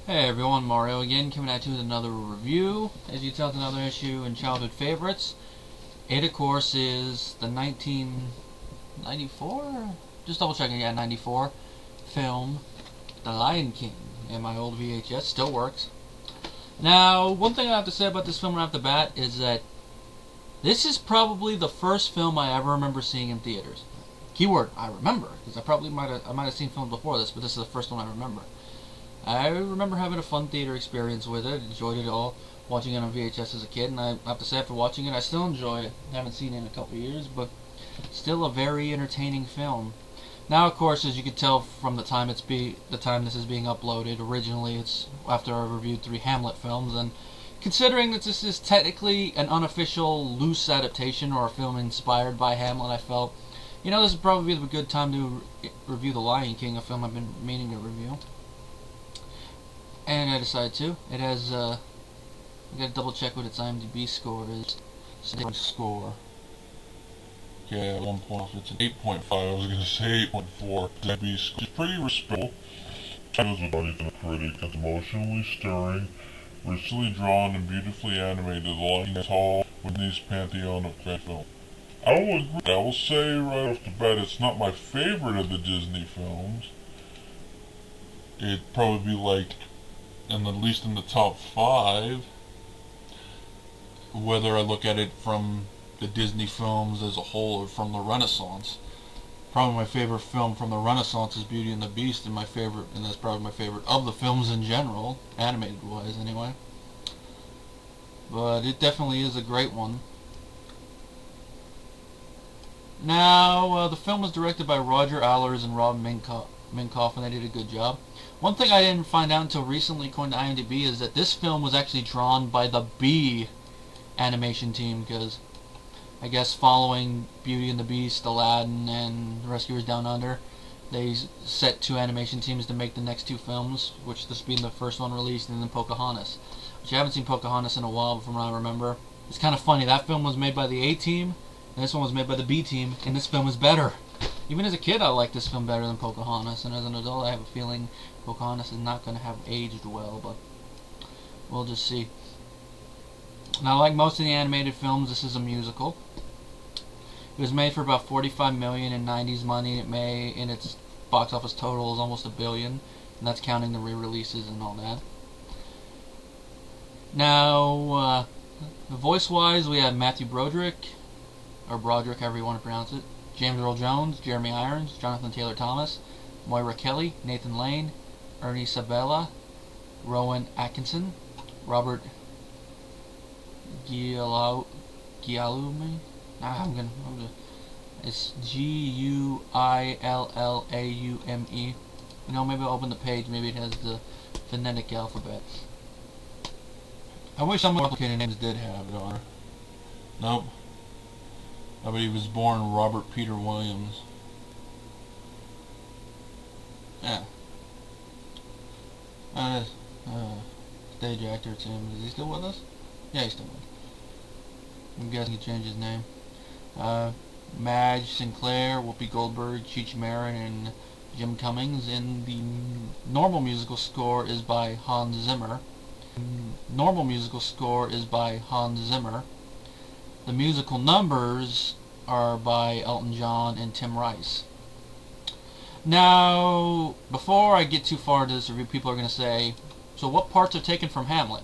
Hey everyone, Mario again, coming at you with another review. As you can tell, it's another issue in Childhood Favorites. It, of course, is the 1994? Just double checking, yeah, 94 film, The Lion King. And my old VHS still works. Now, one thing I have to say about this film right off the bat is that this is probably the first film I ever remember seeing in theaters. Keyword, I remember, because I might have seen films before this, but this is the first one I remember. I remember having a fun theater experience with it, enjoyed it all, watching it on VHS as a kid, and I have to say after watching it, I still enjoy it. I haven't seen it in a couple of years, but still a very entertaining film. Now, of course, as you can tell from the time this is being uploaded, originally it's after I reviewed 3 Hamlet films, and considering that this is technically an unofficial, loose adaptation or a film inspired by Hamlet, I felt, this would probably be a good time to review The Lion King, a film I've been meaning to review. And I decided to. It has, I gotta double check what its IMDb score is. Score. Okay, at one point it's an 8.5. I was gonna say 8.4. IMDb is pretty respectable. Shows about the critic. It's emotionally stirring, richly drawn, and beautifully animated. The Lion King is tall within this pantheon of great film. I will agree. I will say right off the bat, it's not my favorite of the Disney films. It'd probably be like, and at least in the top 5, whether I look at it from the Disney films as a whole or from the Renaissance. Probably my favorite film from the Renaissance is Beauty and the Beast, and that's probably my favorite of the films in general, animated wise anyway. But it definitely is a great one. Now, the film was directed by Roger Allers and Rob Minkoff, and they did a good job. One thing I didn't find out until recently, according to IMDb, is that this film was actually drawn by the B animation team, because I guess following Beauty and the Beast, Aladdin, and Rescuers Down Under, they set 2 animation teams to make the next 2 films, which this being the first one released, and then Pocahontas. Which I haven't seen Pocahontas in a while, from what I remember. It's kind of funny, that film was made by the A team, and this one was made by the B team, and this film is better. Even as a kid, I liked this film better than Pocahontas, and as an adult, I have a feeling Pocahontas is not going to have aged well, but we'll just see. Now, like most of the animated films, this is a musical. It was made for about $45 million in 90s money. In its box office total is almost $1 billion, and that's counting the re-releases and all that. Now, voice-wise, we have Matthew Broderick, or Broderick, however you want to pronounce it, James Earl Jones, Jeremy Irons, Jonathan Taylor Thomas, Moira Kelly, Nathan Lane, Ernie Sabella, Rowan Atkinson, Robert Guillaume. It's Guillaume. Maybe I'll open the page. Maybe it has the phonetic alphabet. I wish some complicated names did have it, or nope. I bet he was born Robert Peter Williams. Yeah. Stage actor, it's him. Is he still with us? Yeah, he's still with us. I'm guessing he changed his name. Madge Sinclair, Whoopi Goldberg, Cheech Marin, and Jim Cummings. And the normal musical score is by Hans Zimmer. The musical numbers are by Elton John and Tim Rice. Now, before I get too far into this review, people are going to say, so what parts are taken from Hamlet?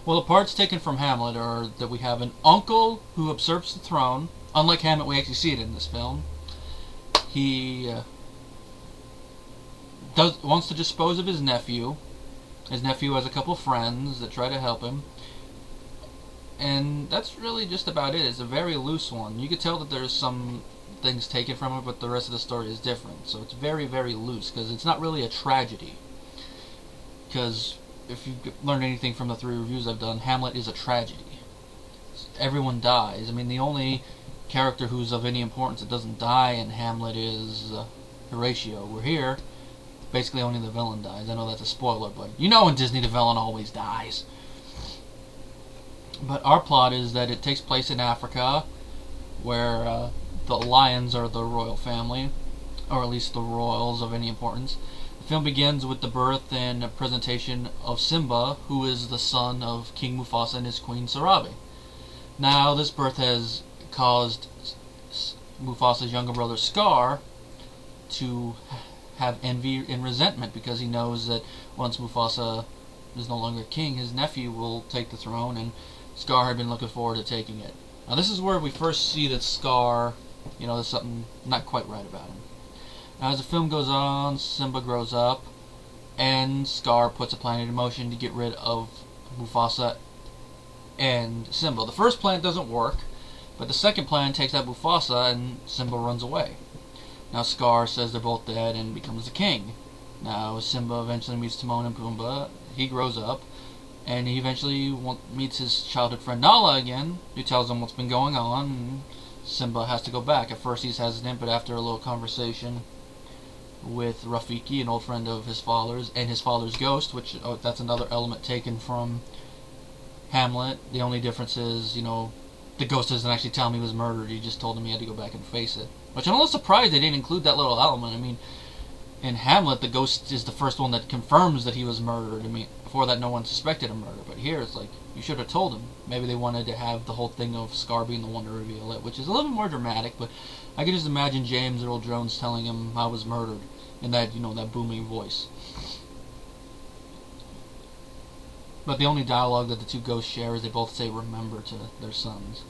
Well, the parts taken from Hamlet are that we have an uncle who usurps the throne. Unlike Hamlet, we actually see it in this film. He wants to dispose of his nephew. His nephew has a couple friends that try to help him. And that's really just about it. It's a very loose one. You could tell that there's some things taken from it, but the rest of the story is different. So it's very, very loose, because it's not really a tragedy. Because if you've learned anything from the 3 reviews I've done, Hamlet is a tragedy. Everyone dies. I mean, the only character who's of any importance that doesn't die in Hamlet is Horatio. We're here, basically only the villain dies. I know that's a spoiler, but in Disney the villain always dies. But our plot is that it takes place in Africa, where the lions are the royal family, or at least the royals of any importance. The film begins with the birth and presentation of Simba, who is the son of King Mufasa and his queen Sarabi. Now, this birth has caused Mufasa's younger brother Scar to have envy and resentment, because he knows that once Mufasa is no longer king, his nephew will take the throne, and Scar had been looking forward to taking it. Now, this is where we first see that Scar, there's something not quite right about him. Now, as the film goes on, Simba grows up, and Scar puts a plan in motion to get rid of Mufasa and Simba. The first plan doesn't work, but the second plan takes out Mufasa, and Simba runs away. Now, Scar says they're both dead and becomes the king. Now, Simba eventually meets Timon and Pumbaa. He grows up, and he eventually meets his childhood friend Nala again, who tells him what's been going on, and Simba has to go back. At first he's hesitant, but after a little conversation with Rafiki, an old friend of his father's, and his father's ghost, which that's another element taken from Hamlet. The only difference is, the ghost doesn't actually tell him he was murdered. He just told him he had to go back and face it. Which I'm a little surprised they didn't include that little element. I mean, in Hamlet, the ghost is the first one that confirms that he was murdered. I mean, before that, no one suspected a murder. But here, it's like, you should have told him. Maybe they wanted to have the whole thing of Scar being the one to reveal it, which is a little bit more dramatic. But I can just imagine James Earl Jones telling him I was murdered in that, that booming voice. But the only dialogue that the two ghosts share is they both say remember to their sons.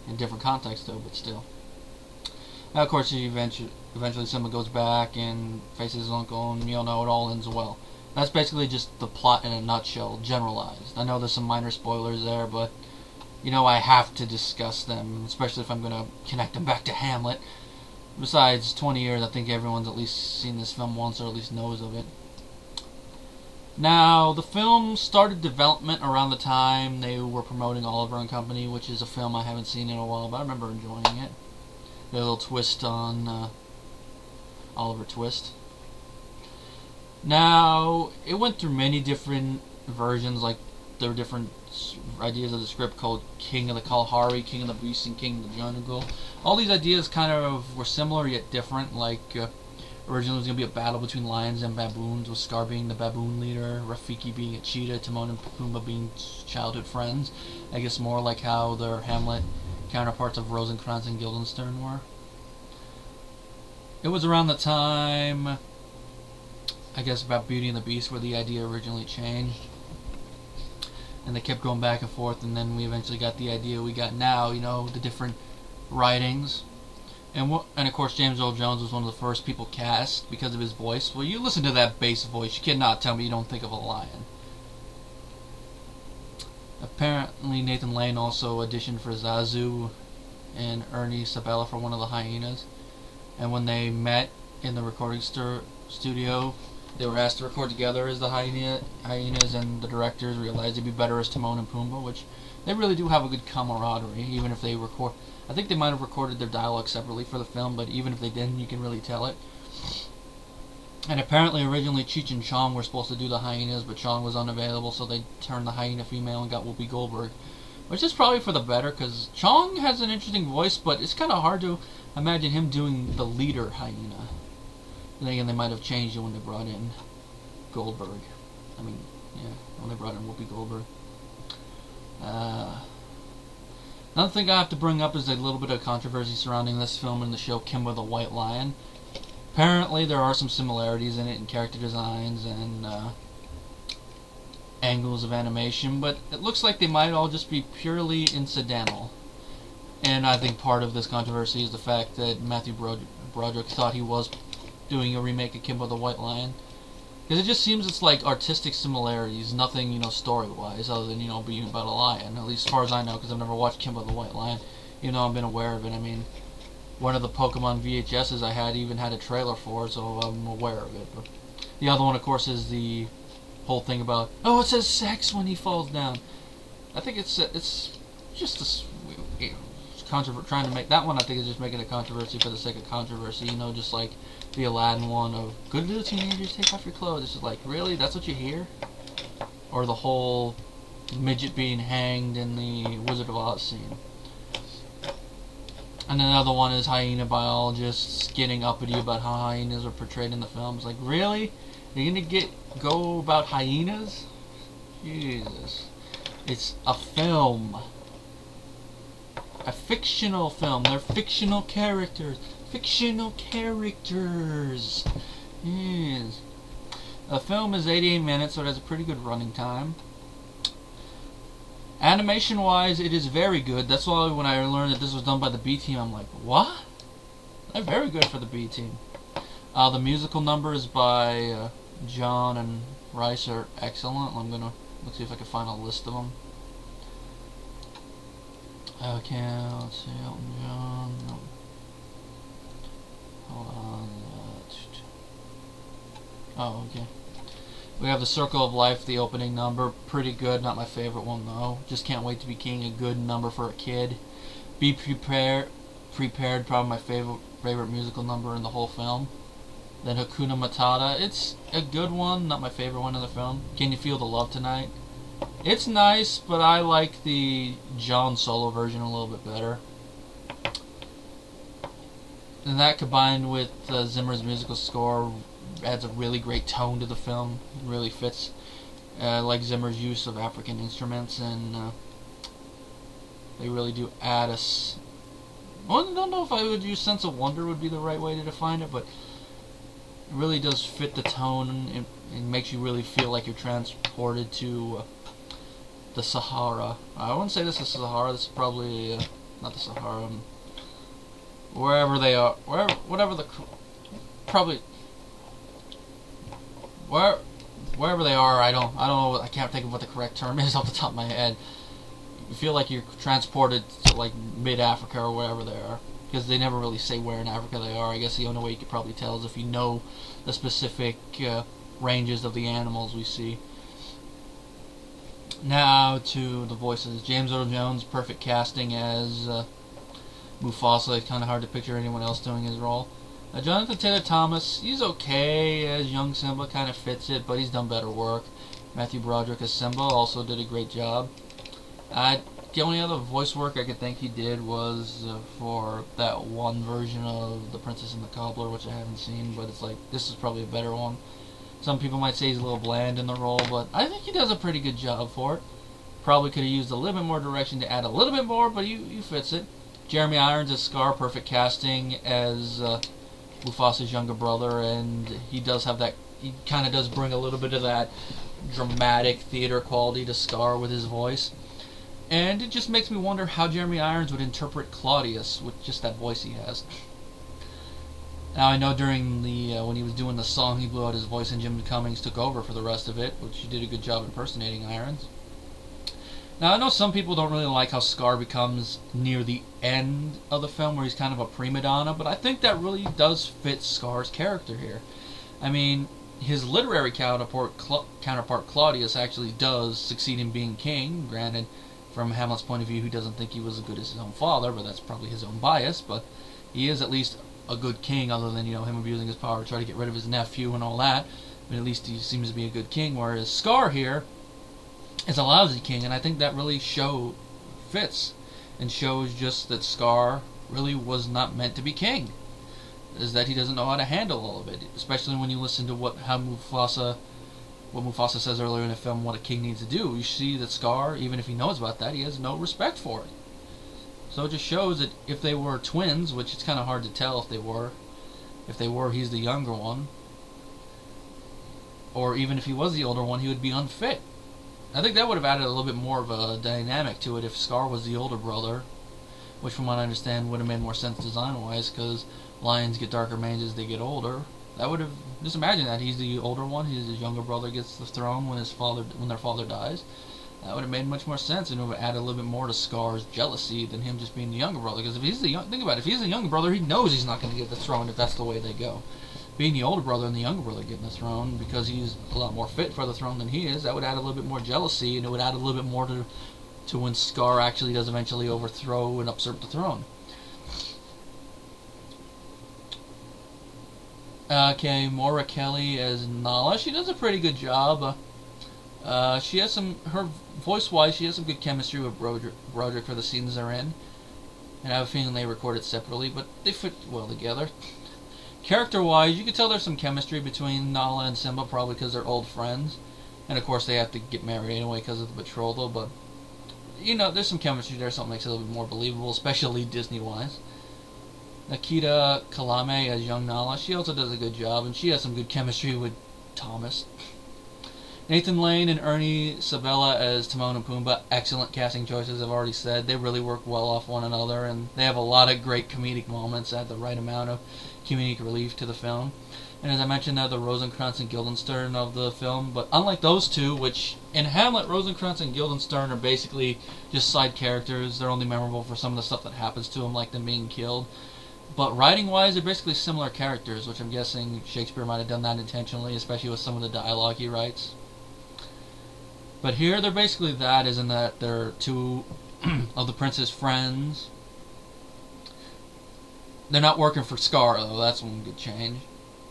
In different contexts, though, but still. Now, of course, eventually Simba goes back and faces his uncle, and it all ends well. That's basically just the plot in a nutshell, generalized. I know there's some minor spoilers there, but, I have to discuss them, especially if I'm going to connect them back to Hamlet. Besides, 20 years, I think everyone's at least seen this film once, or at least knows of it. Now, the film started development around the time they were promoting Oliver and Company, which is a film I haven't seen in a while, but I remember enjoying it. A little twist on Oliver Twist. Now, it went through many different versions, like there were different ideas of the script called King of the Kalahari, King of the Beast, and King of the Jungle. All these ideas kind of were similar yet different, like originally it was going to be a battle between lions and baboons, with Scar being the baboon leader, Rafiki being a cheetah, Timon and Pumbaa being childhood friends. I guess more like how their Hamlet counterparts of Rosencrantz and Guildenstern were. It was around the time, I guess, about Beauty and the Beast where the idea originally changed. And they kept going back and forth, and then we eventually got the idea we got now, the different writings. And of course, James Earl Jones was one of the first people cast because of his voice. Well, you listen to that bass voice, you cannot tell me you don't think of a lion. Apparently, Nathan Lane also auditioned for Zazu and Ernie Sabella for one of the hyenas. And when they met in the recording studio, they were asked to record together as the hyenas, and the directors realized it'd be better as Timon and Pumbaa, which they really do have a good camaraderie, even if they record. I think they might have recorded their dialogue separately for the film, but even if they didn't, you can really tell it. And apparently originally Cheech and Chong were supposed to do the hyenas, but Chong was unavailable, so they turned the hyena female and got Whoopi Goldberg. Which is probably for the better, because Chong has an interesting voice, but it's kind of hard to imagine him doing the leader hyena. And again, they might have changed it when they brought in Goldberg. When they brought in Whoopi Goldberg. Another thing I have to bring up is a little bit of controversy surrounding this film and the show Kimba the White Lion. Apparently, there are some similarities in it in character designs and angles of animation, but it looks like they might all just be purely incidental. And I think part of this controversy is the fact that Matthew Broderick thought he was doing a remake of Kimba the White Lion. Because it just seems it's like artistic similarities, nothing, story-wise, other than, being about a lion. At least as far as I know, because I've never watched Kimba the White Lion, even though I've been aware of it. I mean, one of the Pokemon VHSs I had even had a trailer for, so I'm aware of it. But the other one, of course, is the whole thing about, oh, it says sex when he falls down. I think it's just trying to make that one. I think is just making a controversy for the sake of controversy. Just like the Aladdin one of good little teenagers take off your clothes. It's just like, really, that's what you hear? Or the whole midget being hanged in the Wizard of Oz scene. And another one is hyena biologists getting uppity about how hyenas are portrayed in the films. Like, really? You're gonna go about hyenas? Jesus. It's a film. A fictional film. They're fictional characters. Fictional characters. Yes. The film is 88 minutes, so it has a pretty good running time. Animation-wise, it is very good. That's why when I learned that this was done by the B Team, I'm like, what? They're very good for the B Team. The musical numbers by John and Rice are excellent. Let's see if I can find a list of them. Okay, let's see, Elton John. No. Hold on. Oh, okay. We have The Circle of Life, the opening number. Pretty good. Not my favorite one, though. Just Can't Wait to Be King, a good number for a kid. Be Prepared, probably my favorite musical number in the whole film. Then Hakuna Matata. It's a good one. Not my favorite one in the film. Can You Feel the Love Tonight? It's nice, but I like the John solo version a little bit better. And that combined with Zimmer's musical score adds a really great tone to the film. It really fits. I like Zimmer's use of African instruments, and they really do add us. I don't know if I would use sense of wonder would be the right way to define it, but it really does fit the tone. It makes you really feel like you're transported to the Sahara. I wouldn't say this is Sahara. This is probably not the Sahara. Wherever they are, wherever they are. I don't know. I can't think of what the correct term is off the top of my head. You feel like you're transported to like mid-Africa or wherever they are, because they never really say where in Africa they are. I guess the only way you could probably tell is if you know the specific ranges of the animals we see. Now to the voices. James Earl Jones, perfect casting as Mufasa. It's kind of hard to picture anyone else doing his role. Jonathan Taylor-Thomas, he's okay as young Simba, kind of fits it, but he's done better work. Matthew Broderick as Simba also did a great job. The only other voice work I could think he did was for that one version of The Princess and the Cobbler, which I haven't seen, but it's like, this is probably a better one. Some people might say he's a little bland in the role, but I think he does a pretty good job for it. Probably could have used a little bit more direction to add a little bit more, but he fits it. Jeremy Irons as Scar, perfect casting as Mufasa's younger brother, and he does have that, he kind of does bring a little bit of that dramatic theater quality to Scar with his voice. And it just makes me wonder how Jeremy Irons would interpret Claudius with just that voice he has. Now I know during the when he was doing the song he blew out his voice and Jim Cummings took over for the rest of it, which he did a good job impersonating Irons. Now I know some people don't really like how Scar becomes near the end of the film where he's kind of a prima donna, but I think that really does fit Scar's character here. I mean, his literary counterpart Claudius actually does succeed in being king, granted from Hamlet's point of view he doesn't think he was as good as his own father, but that's probably his own bias, but he is at least a good king, other than, you know, him abusing his power to try to get rid of his nephew and all that. But at least he seems to be a good king, whereas Scar here is a lousy king, and I think that really fits and shows just that Scar really was not meant to be king. Is that he doesn't know how to handle all of it, especially when you listen to what Mufasa says earlier in the film, what a king needs to do. You see that Scar, even if he knows about that, he has no respect for it. So it just shows that if they were twins, which it's kind of hard to tell if they were, he's the younger one, or even if he was the older one, he would be unfit. I think that would have added a little bit more of a dynamic to it if Scar was the older brother, which from what I understand would have made more sense design-wise, because lions get darker mange as they get older. That would have, just imagine that he's the older one, his younger brother gets the throne when their father dies. That would have made much more sense, and it would have added a little bit more to Scar's jealousy than him just being the younger brother. Because if he's think about it, if he's the younger brother, he knows he's not going to get the throne if that's the way they go. Being the older brother and the younger brother getting the throne, because he's a lot more fit for the throne than he is, that would add a little bit more jealousy, and it would add a little bit more to when Scar actually does eventually overthrow and usurp the throne. Okay, Maura Kelly as Nala. She does a pretty good job. She has her voice-wise, she has some good chemistry with Broderick for the scenes they're in. And I have a feeling they recorded separately, but they fit well together. Character-wise, you can tell there's some chemistry between Nala and Simba, probably because they're old friends. And of course they have to get married anyway because of the betrothal, but you know, there's some chemistry there, something makes it a little bit more believable, especially Disney-wise. Nikita Kalame as young Nala, she also does a good job, and she has some good chemistry with Thomas. Nathan Lane and Ernie Sabella as Timon and Pumbaa, excellent casting choices, I've already said. They really work well off one another, and they have a lot of great comedic moments, add the right amount of comedic relief to the film. And as I mentioned, they're the Rosencrantz and Guildenstern of the film, but unlike those two, which in Hamlet, Rosencrantz and Guildenstern are basically just side characters. They're only memorable for some of the stuff that happens to them, like them being killed. But writing-wise, they're basically similar characters, which I'm guessing Shakespeare might have done that intentionally, especially with some of the dialogue he writes. But here, they're basically that, is in that they're two of the prince's friends. They're not working for Scar, though. That's one good change.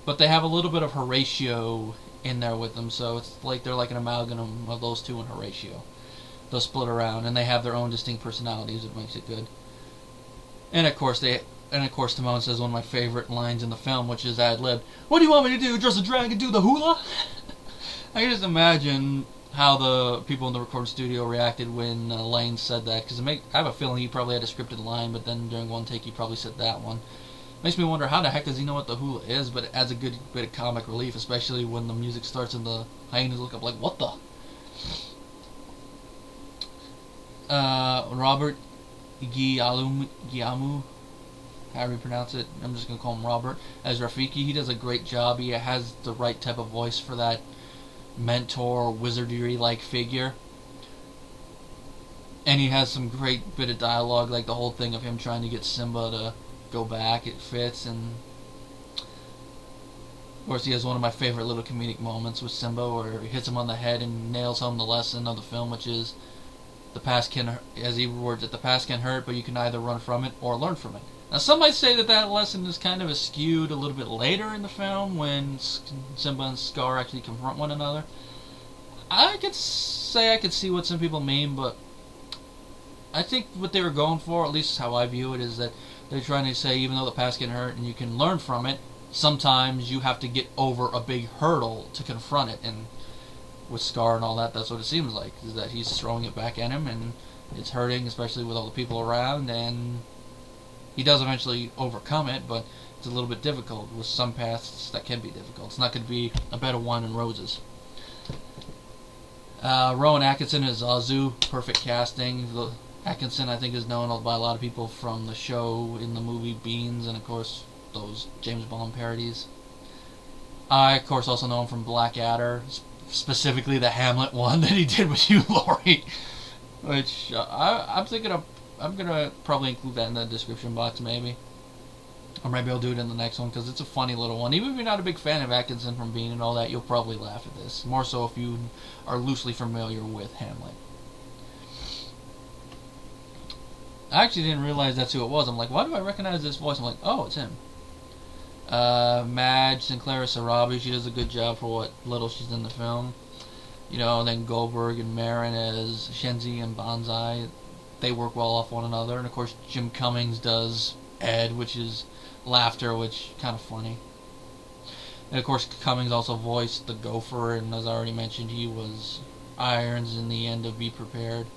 But they have a little bit of Horatio in there with them, so it's like they're like an amalgam of those two and Horatio. They'll split around, and they have their own distinct personalities, which makes it good. And of course, Timon says one of my favorite lines in the film, which is ad-libbed. "What do you want me to do? Dress a dragon, do the hula?" I can just imagine how the people in the recording studio reacted when Lane said that, because I have a feeling he probably had a scripted line, but then during one take he probably said that one. Makes me wonder how the heck does he know what the hula is, but it adds a good bit of comic relief, especially when the music starts and the hyenas look up like, what the? Robert Guillaume, however you pronounce it, I'm just going to call him Robert, as Rafiki. He does a great job. He has the right type of voice for that mentor, wizardry-like figure. And he has some great bit of dialogue, like the whole thing of him trying to get Simba to go back. It fits, and of course he has one of my favorite little comedic moments with Simba where he hits him on the head and nails home the lesson of the film, which is the past can, as he words it, the past can hurt, but you can either run from it or learn from it. Now some might say that that lesson is kind of skewed a little bit later in the film when Simba and Scar actually confront one another. I could see what some people mean, but I think what they were going for, at least how I view it, is that they're trying to say even though the past can hurt and you can learn from it, sometimes you have to get over a big hurdle to confront it. And with Scar and all that, that's what it seems like, is that he's throwing it back at him and it's hurting, especially with all the people around, and he does eventually overcome it, but it's a little bit difficult. With some paths that can be difficult. It's not going to be a bed of wine and roses. Rowan Atkinson is Zazu, perfect casting. Atkinson, I think, is known by a lot of people from the show, in the movie Beans, and of course those James Bond parodies. I, of course, also know him from Blackadder, specifically the Hamlet one that he did with Hugh Laurie, which I'm thinking of. I'm gonna probably include that in the description box, maybe, or maybe I'll do it in the next one because it's a funny little one. Even if you're not a big fan of Atkinson from Bean and all that, you'll probably laugh at this. More so if you are loosely familiar with Hamlet. I actually didn't realize that's who it was. I'm like, why do I recognize this voice? I'm like, oh, it's him. Madge Sinclair Sarabi, she does a good job for what little she's in the film. You know, and then Goldberg and Marin as Shenzi and Banzai, they work well off one another. And of course, Jim Cummings does Ed, which is laughter, which kind of funny. And of course, Cummings also voiced the Gopher, and as I already mentioned, he was Irons in the end of Be Prepared.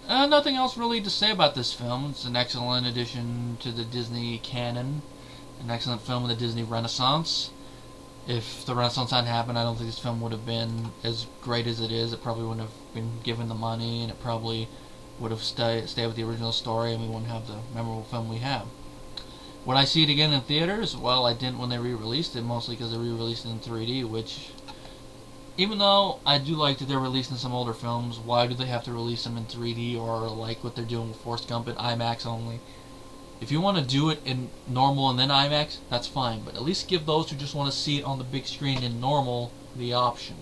Nothing else really to say about this film. It's an excellent addition to the Disney canon. An excellent film of the Disney Renaissance. If the Renaissance hadn't happened, I don't think this film would have been as great as it is. It probably wouldn't have been given the money, and it probably would have stayed with the original story, and we wouldn't have the memorable film we have. Would I see it again in theaters? Well, I didn't when they re-released it, mostly because they re-released it in 3D, which, even though I do like that they're releasing some older films, why do they have to release them in 3D, or like what they're doing with Forrest Gump in IMAX only? If you want to do it in normal and then IMAX, that's fine, but at least give those who just want to see it on the big screen in normal the option.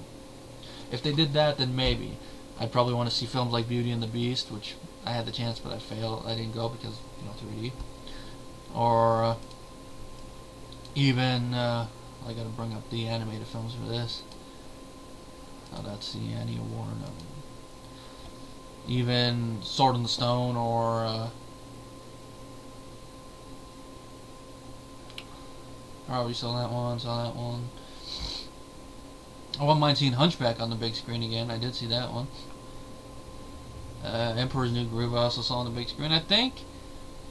If they did that, then maybe. I'd probably want to see films like Beauty and the Beast, which I had the chance but I failed. I didn't go because, 3D. Or even, I gotta bring up the animated films for this. Oh, that's the Annie Award. Even Sword in the Stone, or Probably saw that one. I wouldn't mind seeing Hunchback on the big screen again. I did see that one. Emperor's New Groove I also saw on the big screen. I think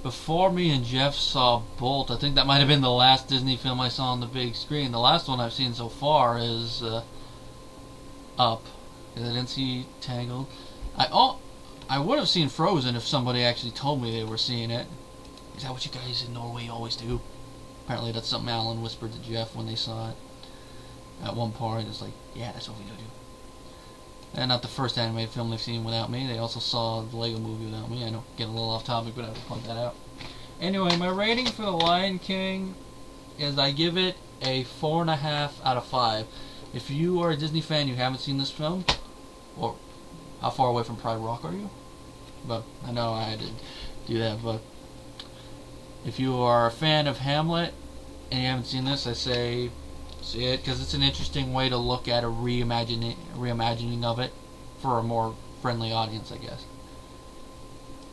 before me and Jeff saw Bolt, I think that might have been the last Disney film I saw on the big screen. The last one I've seen so far is Up. I didn't see Tangled. I would have seen Frozen if somebody actually told me they were seeing it. Is that what you guys in Norway always do? Apparently that's something Alan whispered to Jeff when they saw it. At one point, it's like, yeah, that's what we do. And not the first animated film they've seen without me. They also saw the Lego Movie without me. I know, getting a little off topic, but I have to point that out. Anyway, my rating for The Lion King is I give it a 4.5 out of 5. If you are a Disney fan, you haven't seen this film, or how far away from Pride Rock are you? But I know I had to do that, but if you are a fan of Hamlet and you haven't seen this, I say see it, because it's an interesting way to look at a reimagining of it for a more friendly audience, I guess.